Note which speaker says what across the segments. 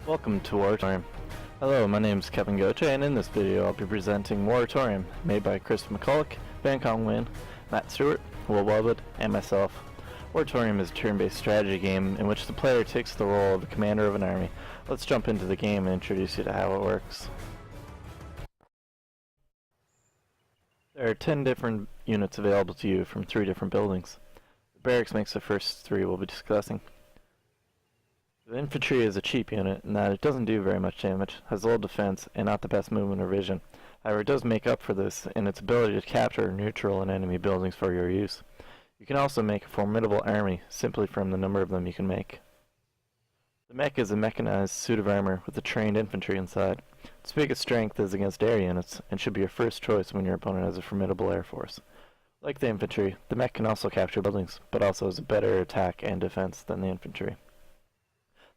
Speaker 1: Welcome to Waritorium. Hello, my name is Kevin Goche, and in this video I'll be presenting Waritorium, made by Chris McCulloch, Van Kong Win, Matt Stewart, Will Wellwood, and myself. Waritorium is a turn-based strategy game in which the player takes the role of the commander of an army. Let's jump into the game and introduce you to how it works. There are 10 different units available to you from 3 different buildings. The barracks makes the first 3 we'll be discussing. The infantry is a cheap unit in that it doesn't do very much damage, has low defense, and not the best movement or vision. However, it does make up for this in its ability to capture neutral and enemy buildings for your use. You can also make a formidable army simply from the number of them you can make. The mech is a mechanized suit of armor with a trained infantry inside. Its biggest strength is against air units and should be your first choice when your opponent has a formidable air force. Like the infantry, the mech can also capture buildings, but also has a better attack and defense than the infantry.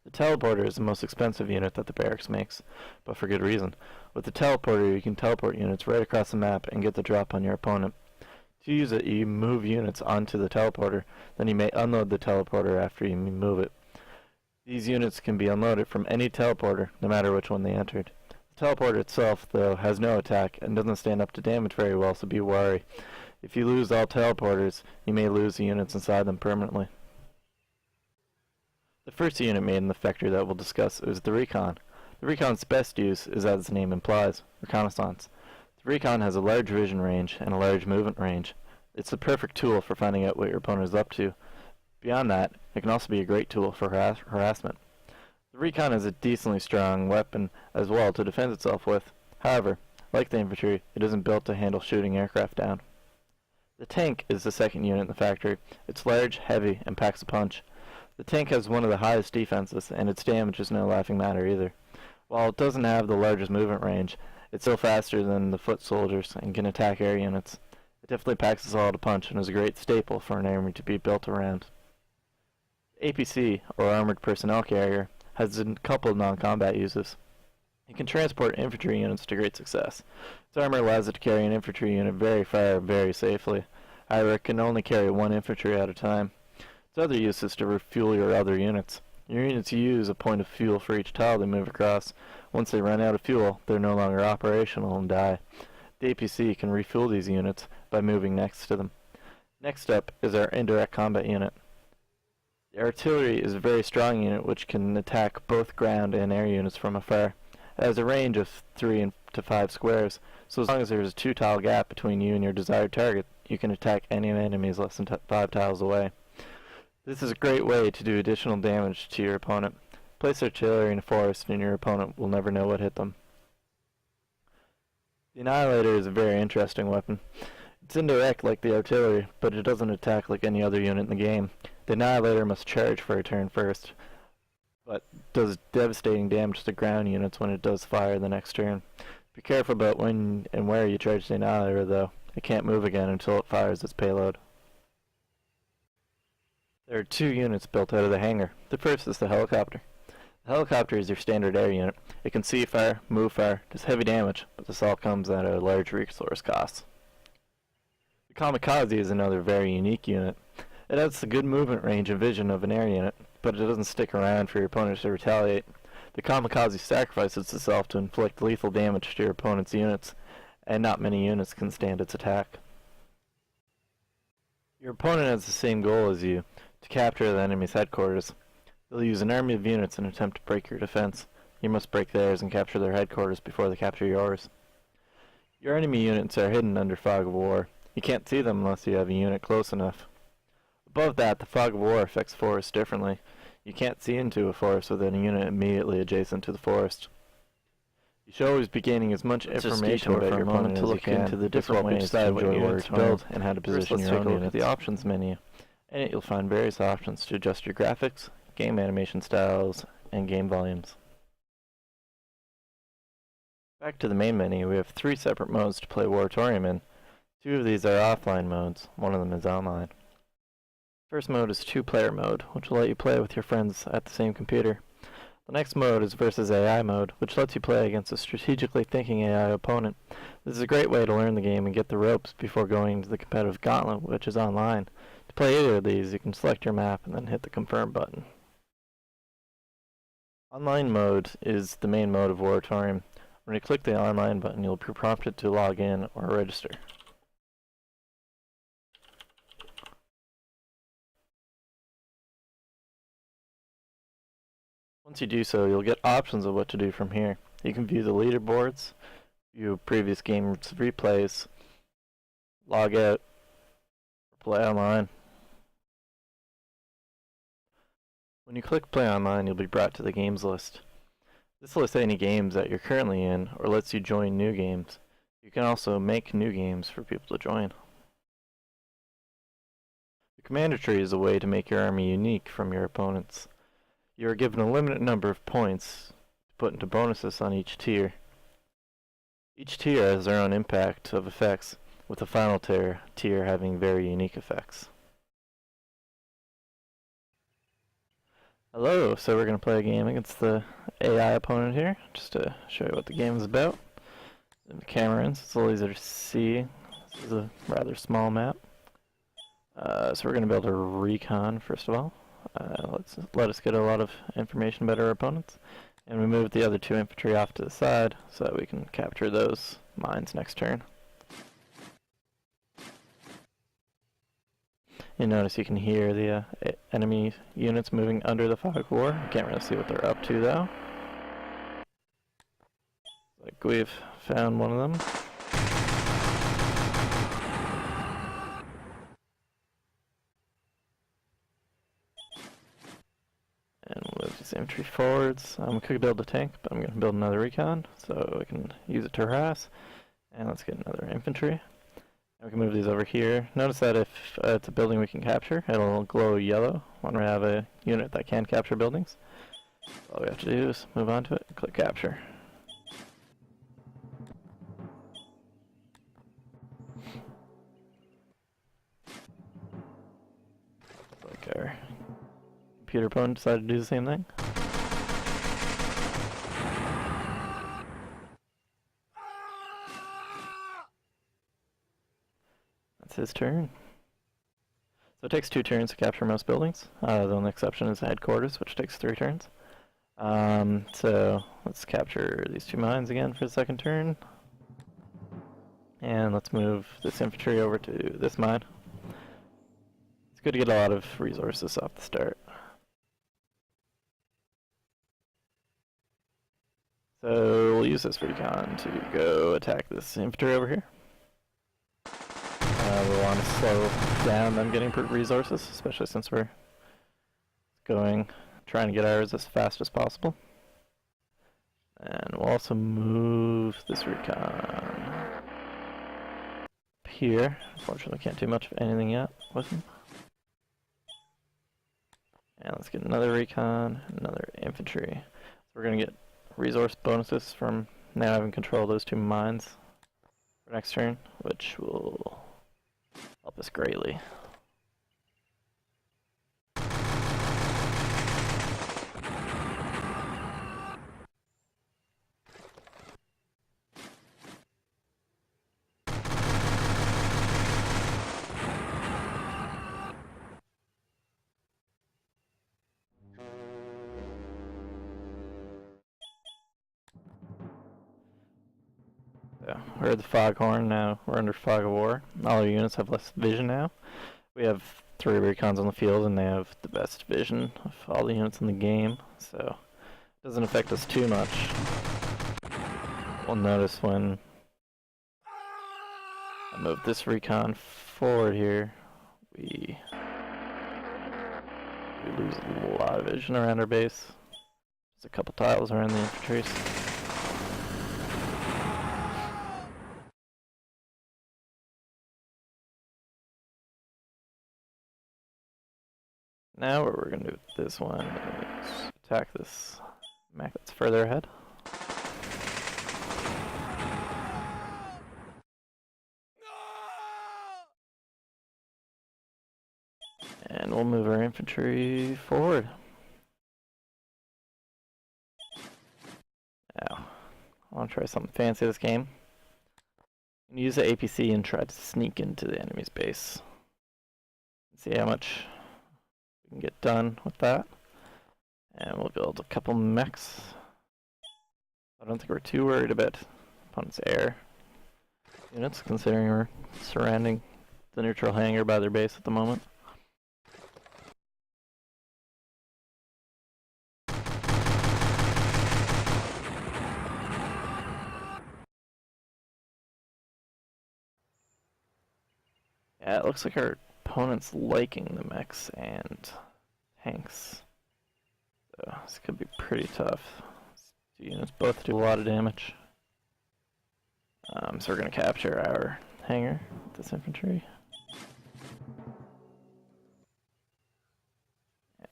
Speaker 1: The teleporter is the most expensive unit that the barracks makes, but for good reason. With the teleporter, you can teleport units right across the map and get the drop on your opponent. To use it, you move units onto the teleporter, then you may unload the teleporter after you move it. These units can be unloaded from any teleporter, no matter which one they entered. The teleporter itself, though, has no attack and doesn't stand up to damage very well, so be wary. If you lose all teleporters, you may lose the units inside them permanently. The first unit made in the factory that we'll discuss is the Recon. The Recon's best use is, as the name implies, reconnaissance. The Recon has a large vision range and a large movement range. It's the perfect tool for finding out what your opponent is up to. Beyond that, it can also be a great tool for harassment. The Recon is a decently strong weapon as well to defend itself with. However, like the infantry, it isn't built to handle shooting aircraft down. The tank is the second unit in the factory. It's large, heavy, and packs a punch. The tank has one of the highest defenses, and its damage is no laughing matter either. While it doesn't have the largest movement range, it's still faster than the foot soldiers and can attack air units. It definitely packs a solid punch and is a great staple for an army to be built around. APC, or Armored Personnel Carrier, has a couple of non-combat uses. It can transport infantry units to great success. Its armor allows it to carry an infantry unit very far, very safely. However, it can only carry one infantry at a time. Its other use is to refuel your other units. Your units use a point of fuel for each tile they move across. Once they run out of fuel, they're no longer operational and die. The APC can refuel these units by moving next to them. Next up is our indirect combat unit. The artillery is a very strong unit which can attack both ground and air units from afar. It has a range of 3 to 5 squares, so as long as there is a 2-tile gap between you and your desired target, you can attack any enemies less than 5 tiles away. This is a great way to do additional damage to your opponent. Place artillery in a forest and your opponent will never know what hit them. The Annihilator is a very interesting weapon. It's indirect like the artillery, but it doesn't attack like any other unit in the game. The Annihilator must charge for a turn first, but does devastating damage to ground units when it does fire the next turn. Be careful about when and where you charge the Annihilator though. It can't move again until it fires its payload. There are 2 units built out of the hangar. The first is the helicopter. The helicopter is your standard air unit. It can see fire, move fire, does heavy damage, but this all comes at a large resource cost. The kamikaze is another very unique unit. It has the good movement range and vision of an air unit, but it doesn't stick around for your opponent to retaliate. The kamikaze sacrifices itself to inflict lethal damage to your opponent's units, and not many units can stand its attack. Your opponent has the same goal as you, to capture the enemy's headquarters. They'll use an army of units in an attempt to break your defense. You must break theirs and capture their headquarters before they capture yours. Your enemy units are hidden under fog of war. You can't see them unless you have a unit close enough. Above that, the fog of war affects forests differently. You can't see into a forest within a unit immediately adjacent to the forest. You should always be gaining as much information about your opponent to look into the different ways to decide what units to build and how to position your own units. The options menu. In it you'll find various options to adjust your graphics, game animation styles, and game volumes. Back to the main menu, we have 3 separate modes to play Waritorium in. 2 of these are offline modes, one of them is online. First mode is 2-player mode, which will let you play with your friends at the same computer. The next mode is versus AI mode, which lets you play against a strategically thinking AI opponent. This is a great way to learn the game and get the ropes before going into the competitive gauntlet, which is online. To play either of these, you can select your map and then hit the confirm button. Online mode is the main mode of Waritorium. When you click the online button, you'll be prompted to log in or register. Once you do so, you'll get options of what to do from here. You can view the leaderboards, view previous games replays, log out, or play online. When you click play online, you'll be brought to the games list. This lists any games that you're currently in or lets you join new games. You can also make new games for people to join. The commander tree is a way to make your army unique from your opponents. You are given a limited number of points to put into bonuses on each tier. Each tier has their own impact of effects, with the final tier having very unique effects. Hello, so we're going to play a game against the AI opponent here, just to show you what the game is about. The camera in, so it's a little easier to see. This is a rather small map. So we're going to build a recon first of all. Let us get a lot of information about our opponents. And we move the other two infantry off to the side so that we can capture those mines next turn. You notice you can hear the enemy units moving under the fog of war. You can't really see what they're up to though. Like we've found one of them. And we'll move these infantry forwards. We could build a tank, but I'm going to build another recon so we can use it to harass. And let's get another infantry. And we can move these over here. Notice that if it's a building we can capture, it'll glow yellow when we have a unit that can capture buildings. All we have to do is move on to it and click capture. Like our computer opponent decided to do the same thing. That's his turn. So it takes 2 turns to capture most buildings. The only exception is the headquarters, which takes 3 turns. So let's capture these 2 mines again for the second turn. And let's move this infantry over to this mine. It's good to get a lot of resources off the start. So we'll use this recon to go attack this infantry over here. We want to slow down them getting resources, especially since we're trying to get ours as fast as possible. And we'll also move this recon up here. Unfortunately, can't do much of anything yet with him. And let's get another recon, another infantry. So we're going to get resource bonuses from now having control of those 2 mines for next turn, which will help us greatly. So, we're at the foghorn now. We're under fog of war. All our units have less vision now. We have 3 recons on the field, and they have the best vision of all the units in the game, so it doesn't affect us too much. We'll notice when I move this recon forward here, we lose a lot of vision around our base. Just a couple tiles around the infantry. Now what we're going to do with this one is attack this mech that's further ahead. And we'll move our infantry forward. Now, I want to try something fancy this game. Use the APC and try to sneak into the enemy's base. See how much we can get done with that. And we'll build a couple mechs. I don't think we're too worried about opponent's air units, considering we're surrounding the neutral hangar by their base at the moment. Yeah, it looks like our opponent's liking the mechs and tanks. So this could be pretty tough. These two units both do a lot of damage. So we're going to capture our hangar with this infantry.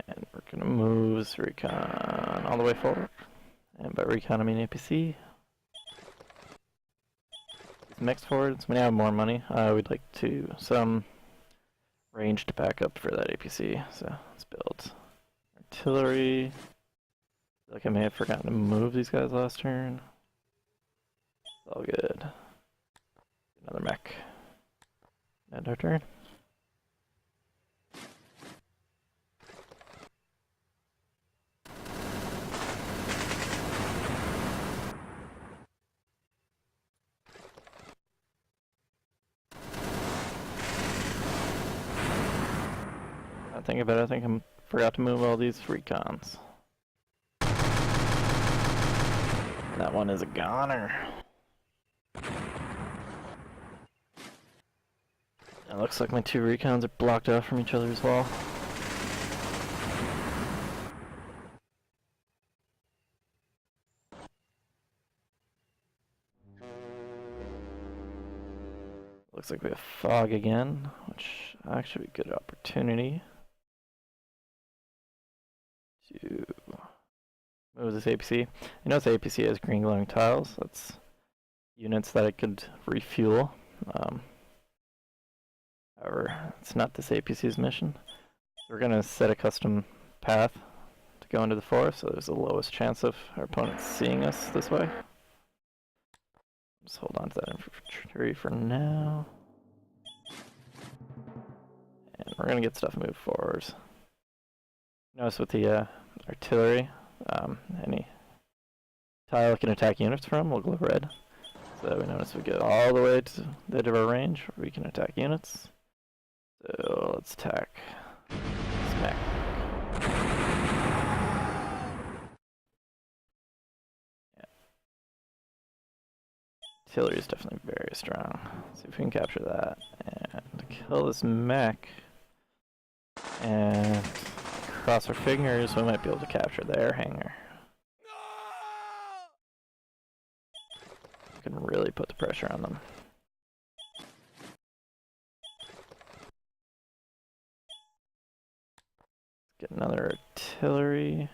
Speaker 1: And we're going to move this recon all the way forward. And by recon I mean APC. These mechs forward, so we now have more money. We'd like to some range to back up for that APC. So let's build artillery. I feel like I may have forgotten to move these guys last turn. It's all good. Another mech. And our turn. I think about it, I think I forgot to move all these recons. That one is a goner. It looks like my two recons are blocked off from each other as well. Looks like we have fog again, which actually would be a good opportunity to move this APC. I know this APC has green glowing tiles. That's units that it could refuel. However, it's not this APC's mission. So we're going to set a custom path to go into the forest, so there's the lowest chance of our opponents seeing us this way. Just hold on to that infantry for now. And we're going to get stuff moved forward. Notice with the artillery, any tile it can attack units from will glow red. So we notice we get all the way to the edge of our range where we can attack units. So let's attack this mech. Yeah. Artillery is definitely very strong. Let's see if we can capture that and kill this mech. And cross our fingers, we might be able to capture their hangar. We can really put the pressure on them. Get another artillery.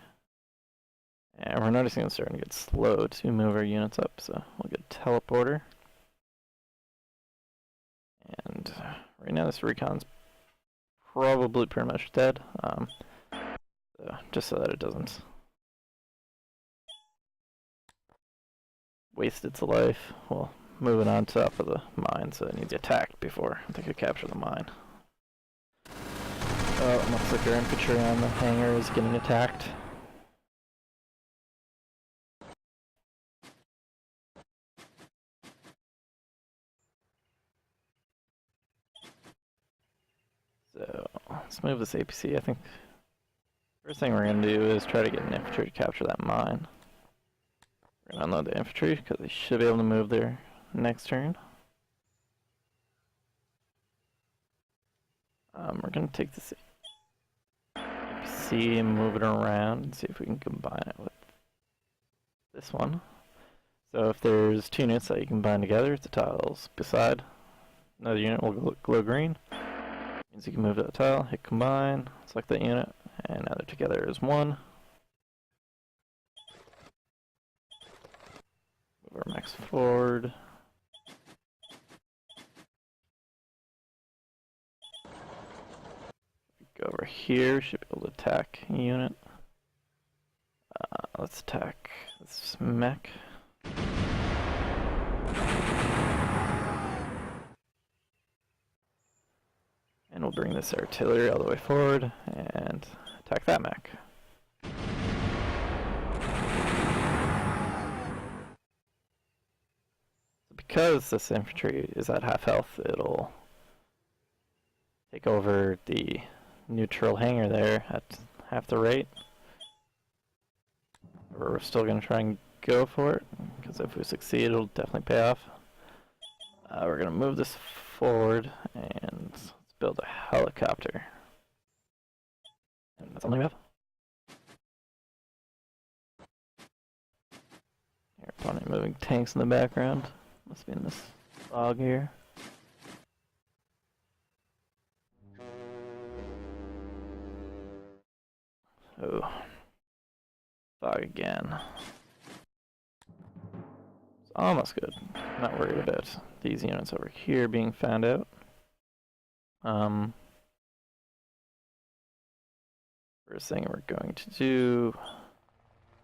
Speaker 1: And we're noticing it's starting to get slow to move our units up, so we'll get a teleporter. And right now this recon's probably pretty much dead. So just so that it doesn't waste its life, we'll move it on top of the mine so it needs attacked before they could capture the mine. Oh, it looks like our infantry on the hangar is getting attacked. So let's move this APC. I think first thing we're going to do is try to get an infantry to capture that mine. We're going to unload the infantry because they should be able to move there next turn. We're going to take this APC and move it around and see if we can combine it with this one. So if there's two units that you combine together, the tiles beside another unit will glow green. Means you can move that tile, hit combine, select that unit, and now they're together as one. Move our mechs forward. Go over here, should be able to attack a unit. Let's attack this mech. And we'll bring this artillery all the way forward and attack that mech. because this infantry is at half health, it'll take over the neutral hangar there at half the rate. We're still going to try and go for it, because if we succeed, it'll definitely pay off. We're going to move this forward, and let's build a helicopter. And that's all we have. Your opponent moving tanks in the background. Must be in this fog here. Oh. Fog again. It's almost good. Not worried about these units over here being found out. First thing we're going to do,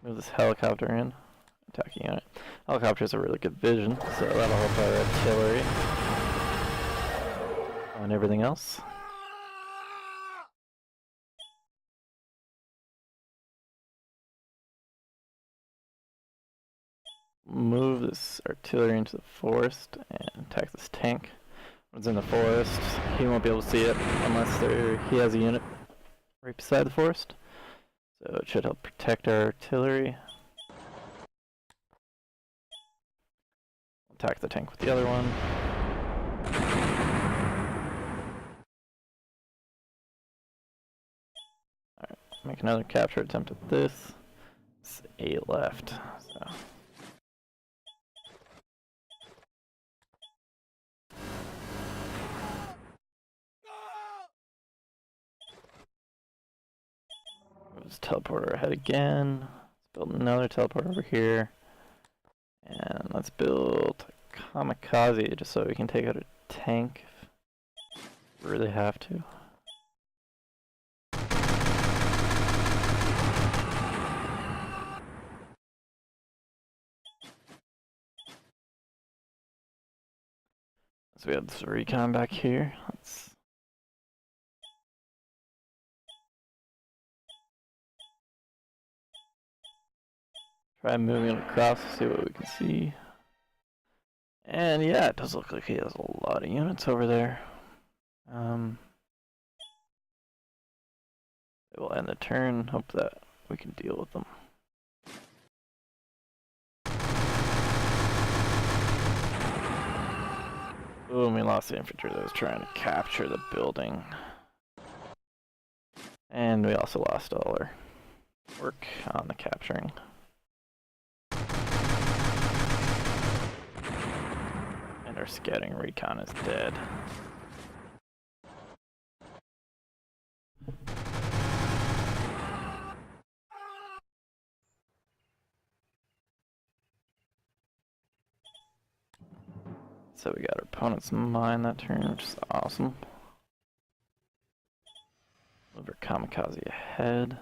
Speaker 1: move this helicopter in. Attacking unit. Helicopters are really good vision, so that'll help our artillery and everything else. Move this artillery into the forest and attack this tank. When it's in the forest, he won't be able to see it unless he has a unit right beside the forest. So it should help protect our artillery. Attack the tank with the other one. Alright, make another capture attempt at this. It's 8 left, so. Move this teleporter ahead again. Let's build another teleporter over here. And let's build a kamikaze just so we can take out a tank if we really have to. So we have this recon back here. Let's try moving it across to see what we can see. And yeah, it does look like he has a lot of units over there. It will end the turn, hope that we can deal with them. Boom, we lost the infantry that was trying to capture the building. And we also lost all our work on the capturing. And our scouting recon is dead. So we got our opponent's mine that turn, which is awesome. Move our kamikaze ahead.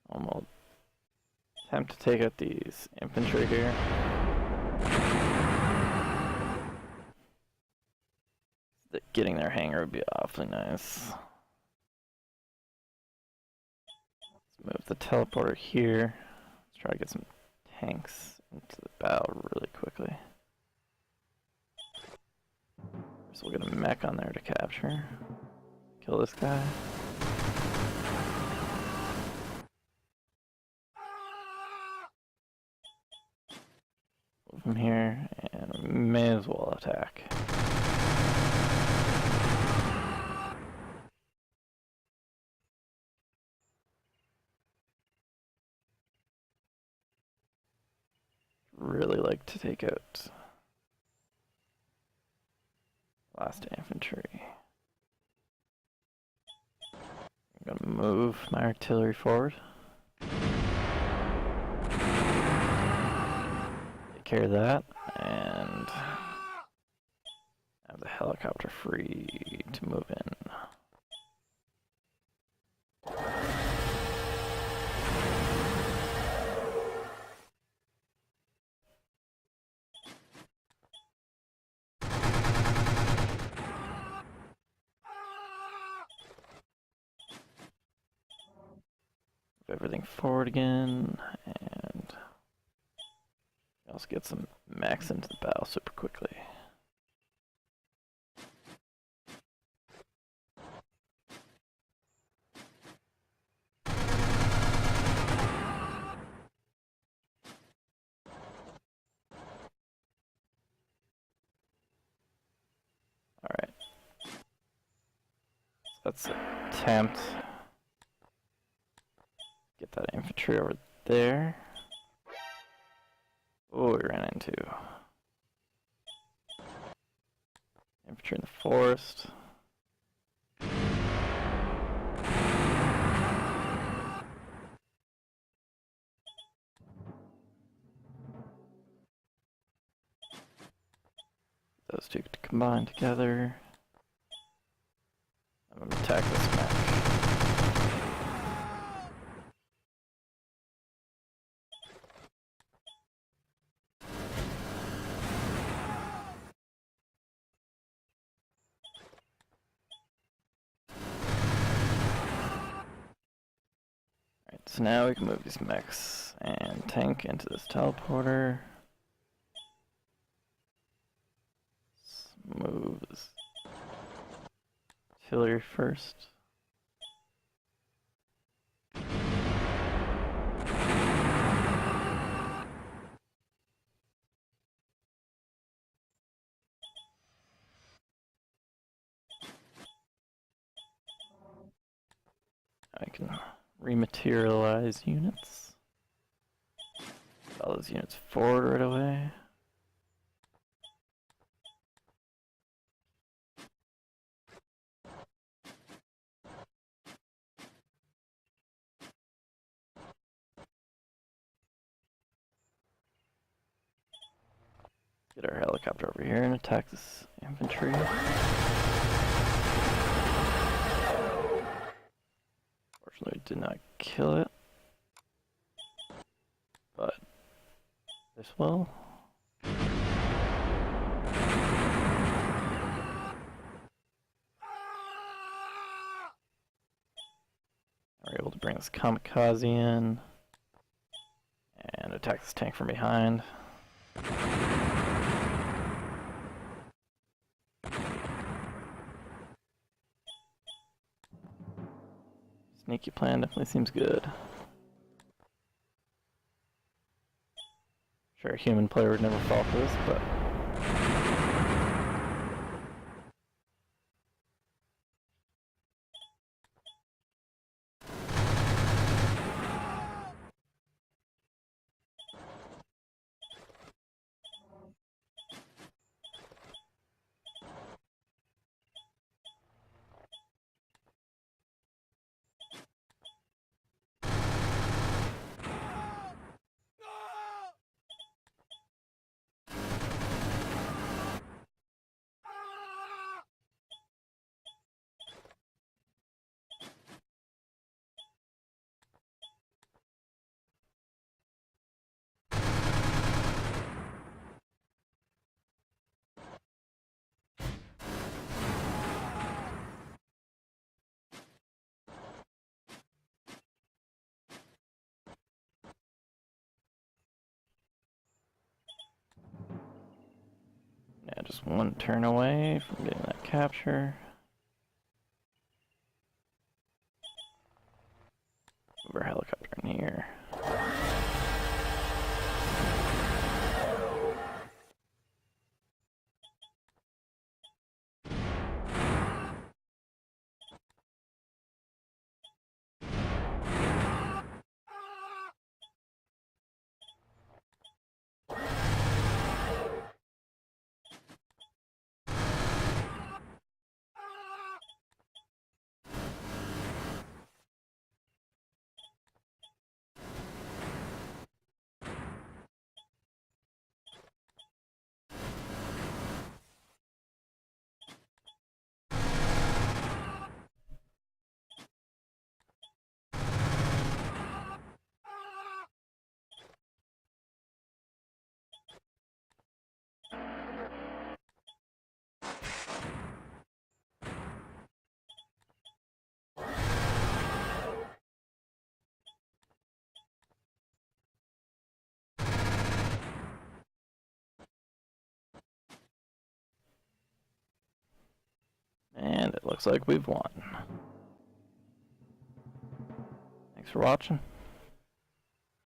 Speaker 1: We'll attempt to take out these infantry here. Getting their hangar would be awfully nice. Let's move the teleporter here. Let's try to get some tanks into the battle really quickly. So we'll get a mech on there to capture. Kill this guy. Move him here, and we may as well attack. Really like to take out last infantry. I'm gonna move my artillery forward. Take care of that, and have the helicopter free to move in. Everything forward again, and Also get some mechs into the battle super quickly. Alright. Let's attempt. Get that infantry over there. Oh, we ran into infantry in the forest. Those two to combine together. I'm gonna attack this mech. Alright, so now we can move these mechs and tank into this teleporter. Let's move this artillery first. I can rematerialize units. Get all those units forward right away. Get our helicopter over here and attack this infantry. Fortunately, did not kill it, but this will. We're able to bring this kamikaze in and attack this tank from behind. Sneaky plan definitely seems good. Sure, a human player would never fall for this, but yeah, just one turn away from getting that capture. Move our helicopter in here. And it looks like we've won. Thanks for watching.